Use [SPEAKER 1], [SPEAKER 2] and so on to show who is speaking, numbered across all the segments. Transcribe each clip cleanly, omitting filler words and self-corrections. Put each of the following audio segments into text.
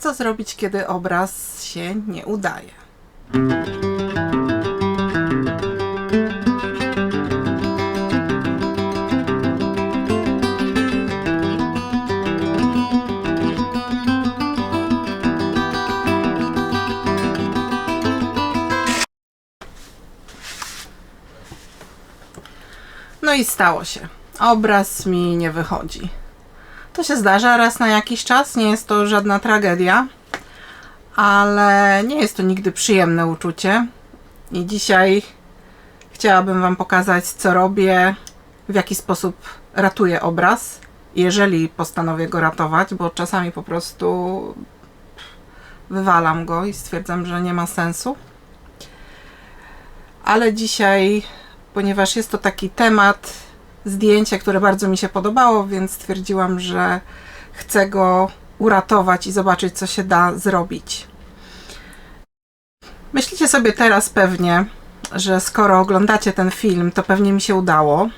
[SPEAKER 1] co zrobić, kiedy obraz się nie udaje? No i stało się. Obraz mi nie wychodzi. To się zdarza raz na jakiś czas, nie jest to żadna tragedia, ale nie jest to nigdy przyjemne uczucie. I dzisiaj chciałabym Wam pokazać, co robię, w jaki sposób ratuję obraz, jeżeli postanowię go ratować, bo czasami po prostu wywalam go i stwierdzam, że nie ma sensu. Ale dzisiaj, ponieważ jest to taki temat, zdjęcie, które bardzo mi się podobało, więc stwierdziłam, że chcę go uratować i zobaczyć, co się da zrobić. Myślicie sobie teraz pewnie, że skoro oglądacie ten film, to pewnie mi się udało.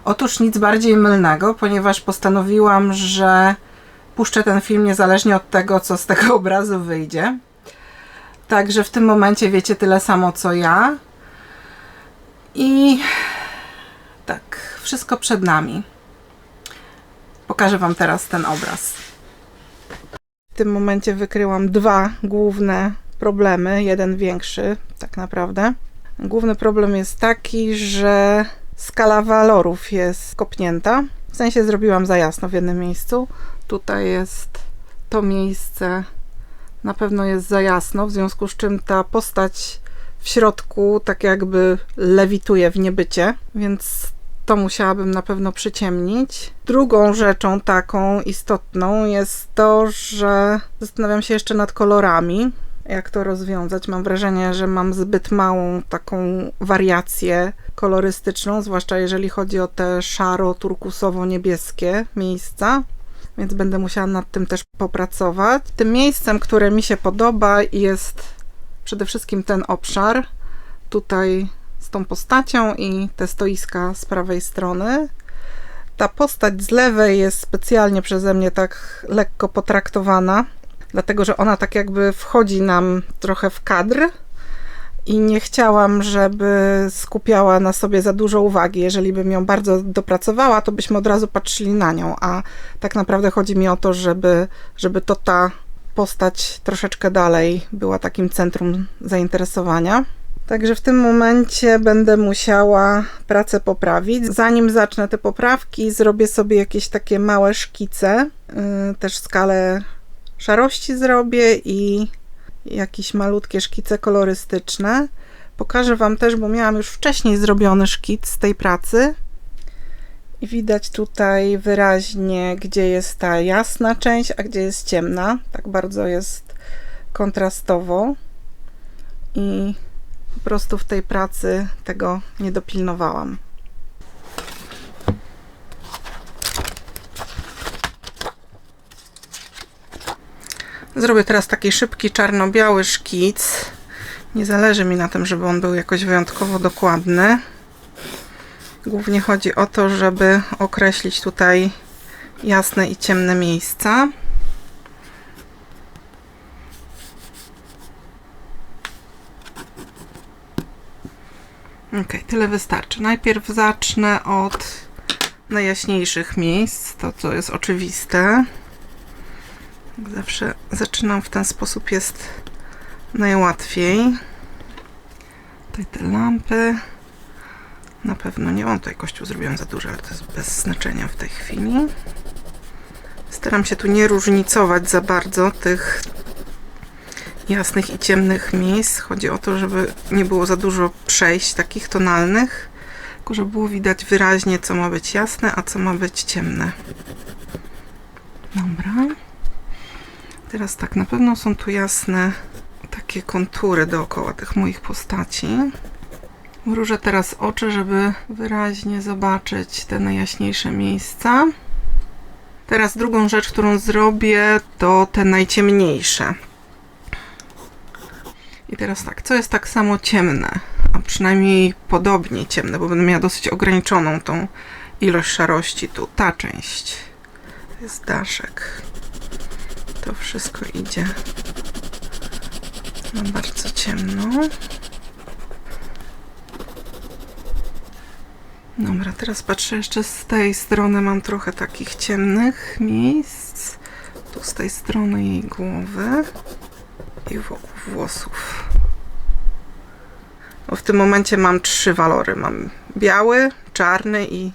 [SPEAKER 1] Otóż nic bardziej mylnego, ponieważ postanowiłam, że puszczę ten film niezależnie od tego, co z tego obrazu wyjdzie. Także w tym momencie wiecie tyle samo, co ja. I tak, wszystko przed nami. Pokażę Wam teraz ten obraz. W tym momencie wykryłam dwa główne problemy, jeden większy tak naprawdę. Główny problem jest taki, że skala walorów jest kopnięta. W sensie zrobiłam za jasno w jednym miejscu. Tutaj jest to miejsce, na pewno jest za jasno, w związku z czym ta postać w środku tak jakby lewituje w niebycie, więc to musiałabym na pewno przyciemnić. Drugą rzeczą taką istotną jest to, że zastanawiam się jeszcze nad kolorami, jak to rozwiązać. Mam wrażenie, że mam zbyt małą taką wariację kolorystyczną, zwłaszcza jeżeli chodzi o te szaro-turkusowo-niebieskie miejsca, więc będę musiała nad tym też popracować. Tym miejscem, które mi się podoba, jest przede wszystkim ten obszar tutaj z tą postacią i te stoiska z prawej strony. Ta postać z lewej jest specjalnie przeze mnie tak lekko potraktowana, dlatego że ona tak jakby wchodzi nam trochę w kadr i nie chciałam, żeby skupiała na sobie za dużo uwagi. Jeżeli bym ją bardzo dopracowała, to byśmy od razu patrzyli na nią, a tak naprawdę chodzi mi o to, żeby to ta postać troszeczkę dalej była takim centrum zainteresowania. Także w tym momencie będę musiała pracę poprawić. Zanim zacznę te poprawki, zrobię sobie jakieś takie małe szkice. Też skalę szarości zrobię i jakieś malutkie szkice kolorystyczne. Pokażę Wam też, bo miałam już wcześniej zrobiony szkic z tej pracy. I widać tutaj wyraźnie, gdzie jest ta jasna część, a gdzie jest ciemna. Tak bardzo jest kontrastowo. I po prostu w tej pracy tego nie dopilnowałam. Zrobię teraz taki szybki czarno-biały szkic. Nie zależy mi na tym, żeby on był jakoś wyjątkowo dokładny. Głównie chodzi o to, żeby określić tutaj jasne i ciemne miejsca. Ok, tyle wystarczy. Najpierw zacznę od najjaśniejszych miejsc, to co jest oczywiste. Jak zawsze zaczynam w ten sposób, jest najłatwiej. Tutaj te lampy. Na pewno nie mam tutaj kościół, zrobiłam za dużo, ale to jest bez znaczenia w tej chwili. Staram się tu nie różnicować za bardzo tych jasnych i ciemnych miejsc. Chodzi o to, żeby nie było za dużo przejść takich tonalnych, tylko żeby było widać wyraźnie, co ma być jasne, a co ma być ciemne. Dobra. Teraz tak, na pewno są tu jasne takie kontury dookoła tych moich postaci. Mrużę teraz oczy, żeby wyraźnie zobaczyć te najjaśniejsze miejsca. Teraz drugą rzecz, którą zrobię, to te najciemniejsze. I teraz tak, co jest tak samo ciemne, a przynajmniej podobnie ciemne, bo będę miała dosyć ograniczoną tą ilość szarości tu. Ta część to jest daszek. To wszystko idzie na bardzo ciemno. Dobra, teraz patrzę jeszcze z tej strony. Mam trochę takich ciemnych miejsc. Tu z tej strony jej głowy i wokół włosów. Bo w tym momencie mam 3 walory. Mam biały, czarny i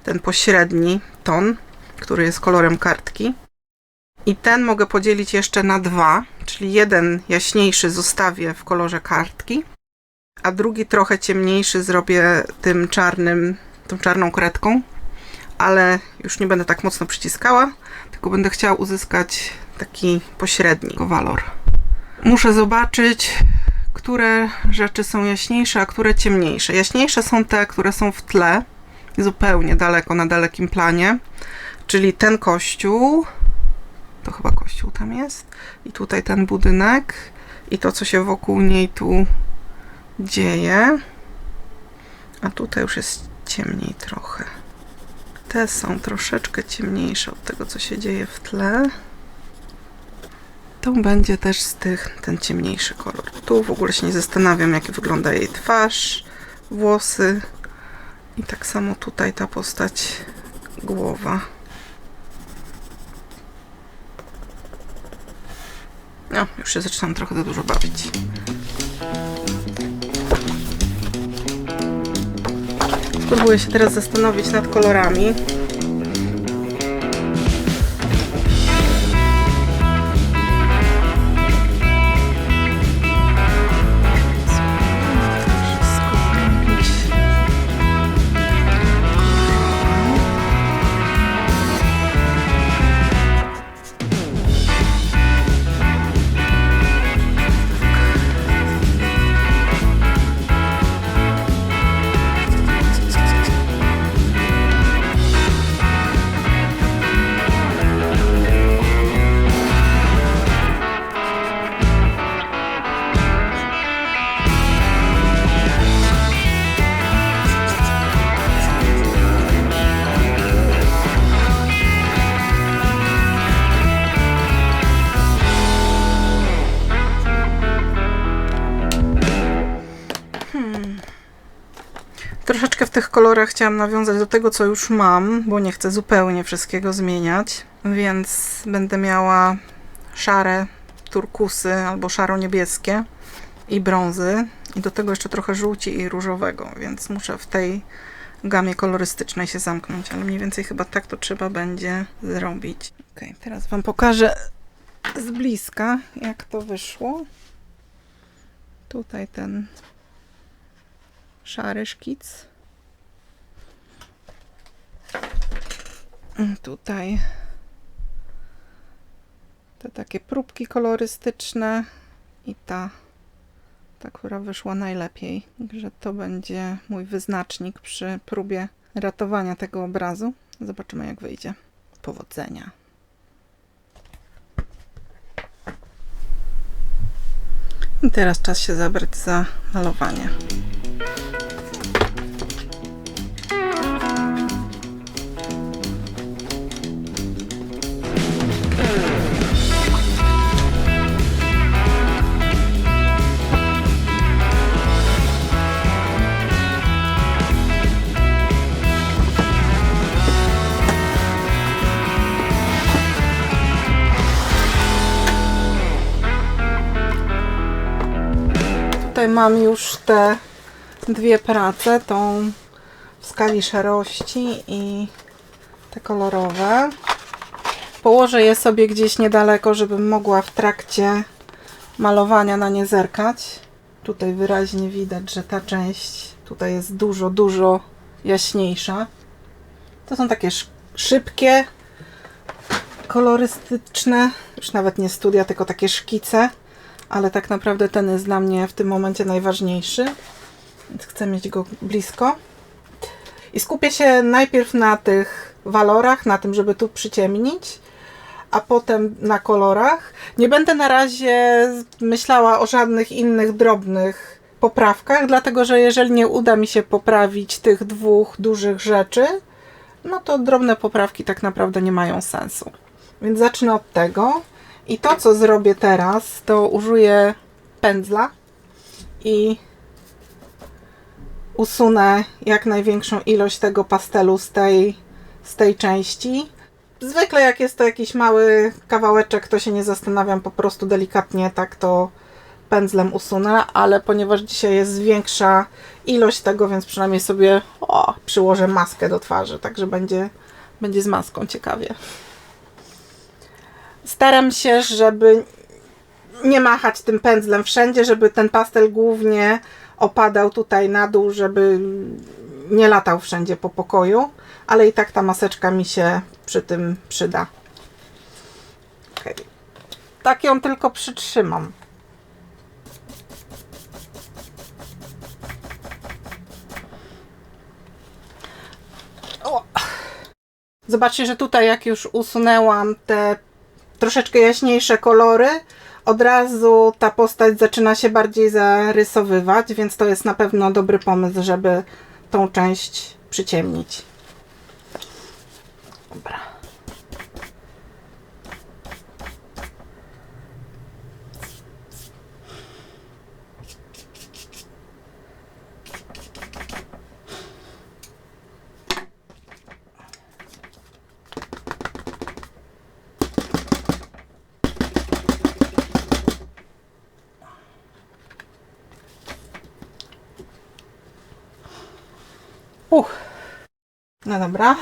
[SPEAKER 1] ten pośredni ton, który jest kolorem kartki. I ten mogę podzielić jeszcze na 2, czyli jeden jaśniejszy zostawię w kolorze kartki, a drugi trochę ciemniejszy zrobię tym czarnym, tą czarną kredką, ale już nie będę tak mocno przyciskała, tylko będę chciała uzyskać taki pośredni walor. Muszę zobaczyć, które rzeczy są jaśniejsze, a które ciemniejsze. Jaśniejsze są te, które są w tle, zupełnie daleko, na dalekim planie, czyli ten kościół, to chyba kościół tam jest, i tutaj ten budynek i to, co się wokół niej tu dzieje, a tutaj już jest ciemniej trochę. Te są troszeczkę ciemniejsze od tego, co się dzieje w tle. To będzie też z tych ten ciemniejszy kolor. Tu w ogóle się nie zastanawiam, jak wygląda jej twarz, włosy i tak samo tutaj ta postać, głowa. No, już się zaczynam trochę za dużo bawić. Spróbuję się teraz zastanowić nad kolorami. Troszeczkę w tych kolorach chciałam nawiązać do tego, co już mam, bo nie chcę zupełnie wszystkiego zmieniać, więc będę miała szare turkusy albo szaro-niebieskie i brązy i do tego jeszcze trochę żółci i różowego, więc muszę w tej gamie kolorystycznej się zamknąć, ale mniej więcej chyba tak to trzeba będzie zrobić. Ok, teraz Wam pokażę z bliska, jak to wyszło. Tutaj ten szary szkic. Tutaj te takie próbki kolorystyczne i ta, która wyszła najlepiej. Także to będzie mój wyznacznik przy próbie ratowania tego obrazu. Zobaczymy, jak wyjdzie. Powodzenia. I teraz czas się zabrać za malowanie. Tutaj mam już te 2 prace, tą w skali szarości i te kolorowe. Położę je sobie gdzieś niedaleko, żebym mogła w trakcie malowania na nie zerkać. Tutaj wyraźnie widać, że ta część tutaj jest dużo jaśniejsza. To są takie szybkie, kolorystyczne, już nawet nie studia, tylko takie szkice. Ale tak naprawdę ten jest dla mnie w tym momencie najważniejszy, więc chcę mieć go blisko. I skupię się najpierw na tych walorach, na tym, żeby tu przyciemnić, a potem na kolorach. Nie będę na razie myślała o żadnych innych drobnych poprawkach, dlatego że jeżeli nie uda mi się poprawić tych 2 dużych rzeczy, no to drobne poprawki tak naprawdę nie mają sensu. Więc zacznę od tego. I to, co zrobię teraz, to użyję pędzla i usunę jak największą ilość tego pastelu z tej części. Zwykle jak jest to jakiś mały kawałeczek, to się nie zastanawiam, po prostu delikatnie tak to pędzlem usunę, ale ponieważ dzisiaj jest większa ilość tego, więc przynajmniej sobie przyłożę maskę do twarzy, także będzie z maską ciekawie. Staram się, żeby nie machać tym pędzlem wszędzie, żeby ten pastel głównie opadał tutaj na dół, żeby nie latał wszędzie po pokoju, ale i tak ta maseczka mi się przy tym przyda. Okay. Tak ją tylko przytrzymam. Zobaczcie, że tutaj jak już usunęłam te troszeczkę jaśniejsze kolory, od razu ta postać zaczyna się bardziej zarysowywać, więc to jest na pewno dobry pomysł, żeby tą część przyciemnić. Dobra. No dobra.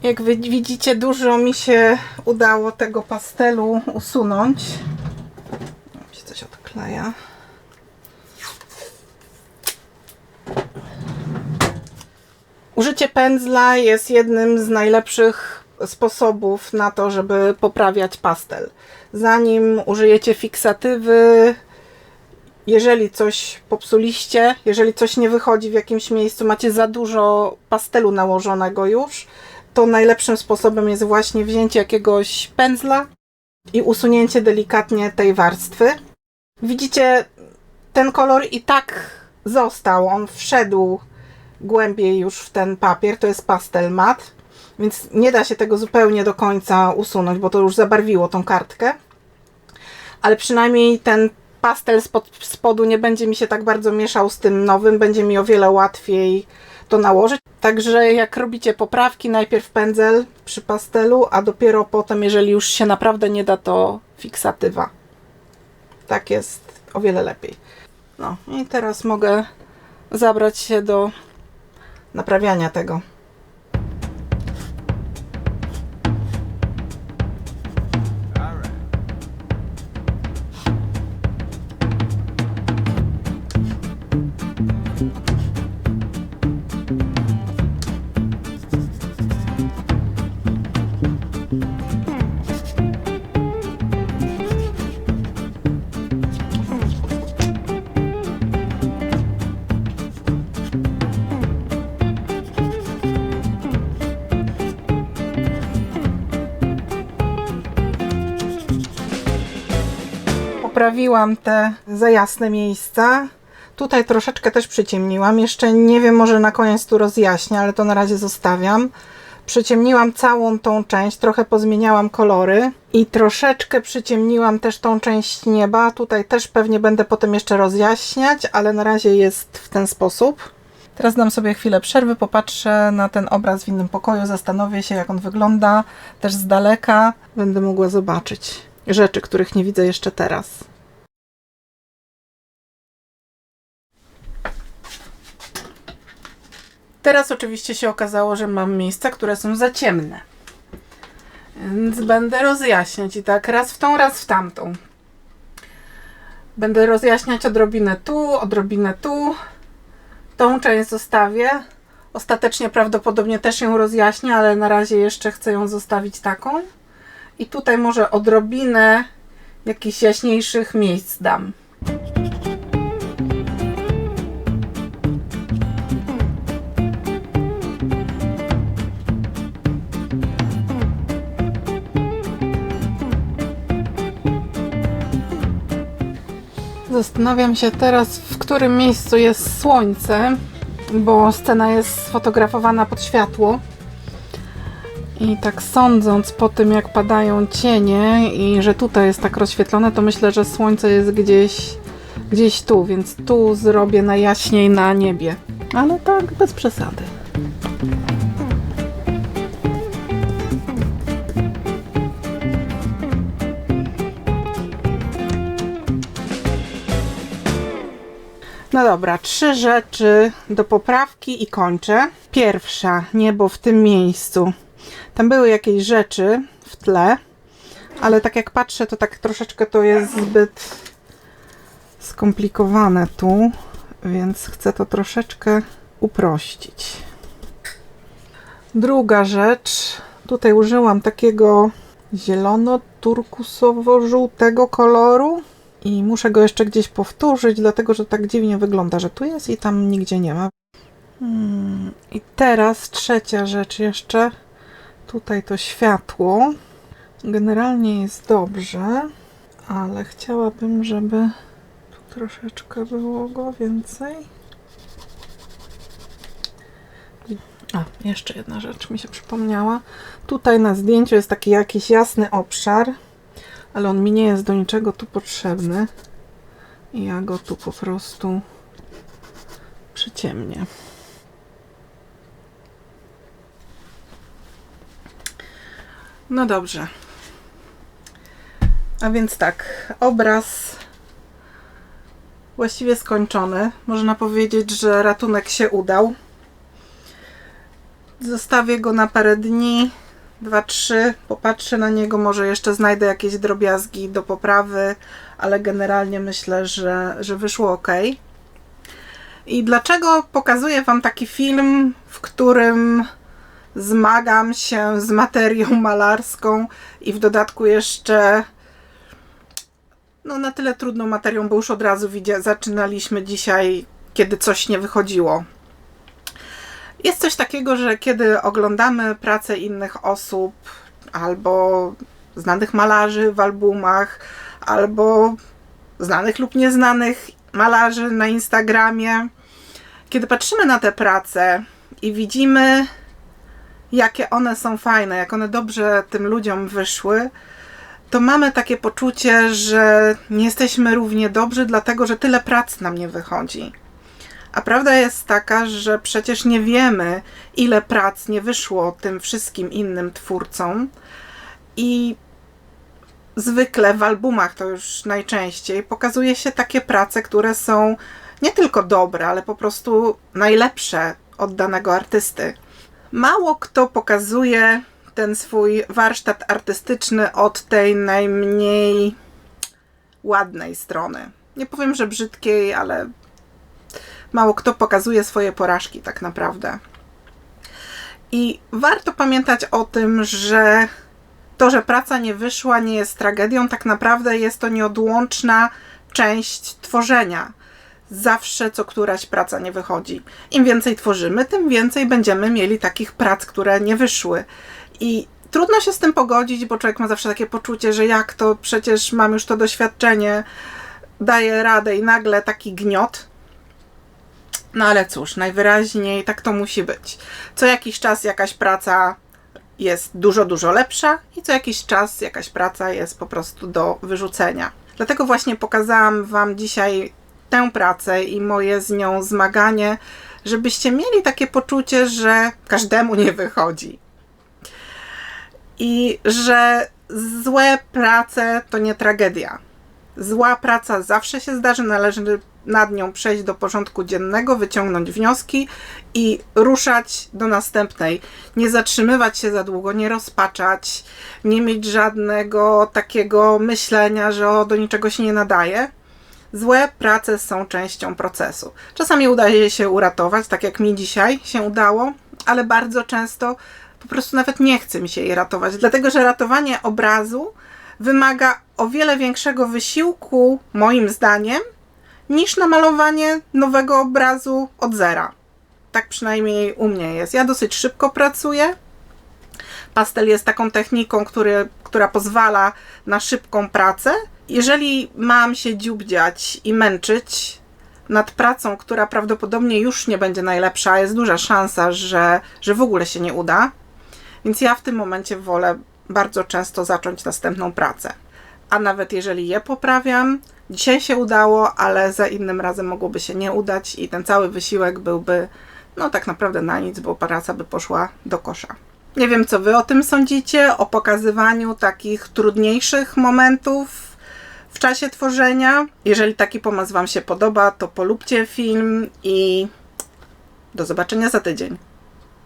[SPEAKER 1] Jak wy widzicie, dużo mi się udało tego pastelu usunąć. Mi się coś odkleja. Użycie pędzla jest jednym z najlepszych sposobów na to, żeby poprawiać pastel. Zanim użyjecie fiksatywy, jeżeli coś popsuliście, jeżeli coś nie wychodzi w jakimś miejscu, macie za dużo pastelu nałożonego już, to najlepszym sposobem jest właśnie wzięcie jakiegoś pędzla i usunięcie delikatnie tej warstwy. Widzicie, ten kolor i tak został, on wszedł głębiej już w ten papier, to jest pastel mat, więc nie da się tego zupełnie do końca usunąć, bo to już zabarwiło tą kartkę, ale przynajmniej ten pastel spodu nie będzie mi się tak bardzo mieszał z tym nowym, będzie mi o wiele łatwiej to nałożyć. Także jak robicie poprawki, najpierw pędzel przy pastelu, a dopiero potem, jeżeli już się naprawdę nie da, to fiksatywa. Tak jest o wiele lepiej. No i teraz mogę zabrać się do naprawiania tego. Poprawiłam te za jasne miejsca. Tutaj troszeczkę też przyciemniłam. Jeszcze nie wiem, może na koniec tu rozjaśnię, ale to na razie zostawiam. Przyciemniłam całą tą część, trochę pozmieniałam kolory i troszeczkę przyciemniłam też tą część nieba. Tutaj też pewnie będę potem jeszcze rozjaśniać, ale na razie jest w ten sposób. Teraz dam sobie chwilę przerwy, popatrzę na ten obraz w innym pokoju, zastanowię się, jak on wygląda. Też z daleka będę mogła zobaczyć rzeczy, których nie widzę jeszcze teraz. Teraz oczywiście się okazało, że mam miejsca, które są za ciemne. Więc będę rozjaśniać i tak raz w tą, raz w tamtą. Będę rozjaśniać odrobinę tu. Tą część zostawię. Ostatecznie prawdopodobnie też ją rozjaśnię, ale na razie jeszcze chcę ją zostawić taką. I tutaj może odrobinę jakichś jaśniejszych miejsc dam. Zastanawiam się teraz, w którym miejscu jest słońce, bo scena jest sfotografowana pod światło. I tak sądząc po tym, jak padają cienie i że tutaj jest tak rozświetlone, to myślę, że słońce jest gdzieś tu, więc tu zrobię najjaśniej na niebie. Ale tak bez przesady. No dobra, 3 rzeczy do poprawki i kończę. Pierwsza, niebo w tym miejscu. Tam były jakieś rzeczy w tle, ale tak jak patrzę, to tak troszeczkę to jest zbyt skomplikowane tu, więc chcę to troszeczkę uprościć. Druga rzecz, tutaj użyłam takiego zielono-turkusowo-żółtego koloru i muszę go jeszcze gdzieś powtórzyć, dlatego że tak dziwnie wygląda, że tu jest i tam nigdzie nie ma. I teraz trzecia rzecz jeszcze. Tutaj to światło. Generalnie jest dobrze, ale chciałabym, żeby tu troszeczkę było go więcej. Jeszcze jedna rzecz mi się przypomniała. Tutaj na zdjęciu jest taki jakiś jasny obszar, ale on mi nie jest do niczego tu potrzebny. I ja go tu po prostu przyciemnię. No dobrze. A więc tak, obraz właściwie skończony. Można powiedzieć, że ratunek się udał. Zostawię go na parę dni, 2-3, popatrzę na niego, może jeszcze znajdę jakieś drobiazgi do poprawy, ale generalnie myślę, że wyszło ok. I dlaczego pokazuję Wam taki film, w którym zmagam się z materią malarską i w dodatku jeszcze na tyle trudną materią, bo już od razu zaczynaliśmy dzisiaj, kiedy coś nie wychodziło. Jest coś takiego, że kiedy oglądamy pracę innych osób albo znanych malarzy w albumach, albo znanych lub nieznanych malarzy na Instagramie, kiedy patrzymy na te prace i widzimy, jakie one są fajne, jak one dobrze tym ludziom wyszły, to mamy takie poczucie, że nie jesteśmy równie dobrzy, dlatego że tyle prac nam nie wychodzi. A prawda jest taka, że przecież nie wiemy, ile prac nie wyszło tym wszystkim innym twórcom i zwykle w albumach, to już najczęściej, pokazuje się takie prace, które są nie tylko dobre, ale po prostu najlepsze od danego artysty. Mało kto pokazuje ten swój warsztat artystyczny od tej najmniej ładnej strony. Nie powiem, że brzydkiej, ale mało kto pokazuje swoje porażki tak naprawdę. I warto pamiętać o tym, że to, że praca nie wyszła, nie jest tragedią, tak naprawdę jest to nieodłączna część tworzenia. Zawsze co któraś praca nie wychodzi. Im więcej tworzymy, tym więcej będziemy mieli takich prac, które nie wyszły. I trudno się z tym pogodzić, bo człowiek ma zawsze takie poczucie, że jak to, przecież mam już to doświadczenie, daję radę i nagle taki gniot. No ale cóż, najwyraźniej tak to musi być. Co jakiś czas jakaś praca jest dużo lepsza i co jakiś czas jakaś praca jest po prostu do wyrzucenia. Dlatego właśnie pokazałam Wam dzisiaj tę pracę i moje z nią zmaganie, żebyście mieli takie poczucie, że każdemu nie wychodzi. I że złe prace to nie tragedia. Zła praca zawsze się zdarzy, należy nad nią przejść do porządku dziennego, wyciągnąć wnioski i ruszać do następnej. Nie zatrzymywać się za długo, nie rozpaczać, nie mieć żadnego takiego myślenia, że do niczego się nie nadaje. Złe prace są częścią procesu. Czasami udaje się uratować, tak jak mi dzisiaj się udało, ale bardzo często po prostu nawet nie chce mi się jej ratować, dlatego że ratowanie obrazu wymaga o wiele większego wysiłku, moim zdaniem, niż namalowanie nowego obrazu od zera. Tak przynajmniej u mnie jest. Ja dosyć szybko pracuję. Pastel jest taką techniką, która pozwala na szybką pracę. Jeżeli mam się dziubdziać i męczyć nad pracą, która prawdopodobnie już nie będzie najlepsza, jest duża szansa, że w ogóle się nie uda, Więc ja w tym momencie wolę bardzo często zacząć następną pracę. A nawet jeżeli je poprawiam, dzisiaj się udało, ale za innym razem mogłoby się nie udać i ten cały wysiłek byłby no tak naprawdę na nic, bo praca by poszła do kosza. Nie wiem, co wy o tym sądzicie, o pokazywaniu takich trudniejszych momentów w czasie tworzenia. Jeżeli taki pomysł wam się podoba, to polubcie film i do zobaczenia za tydzień.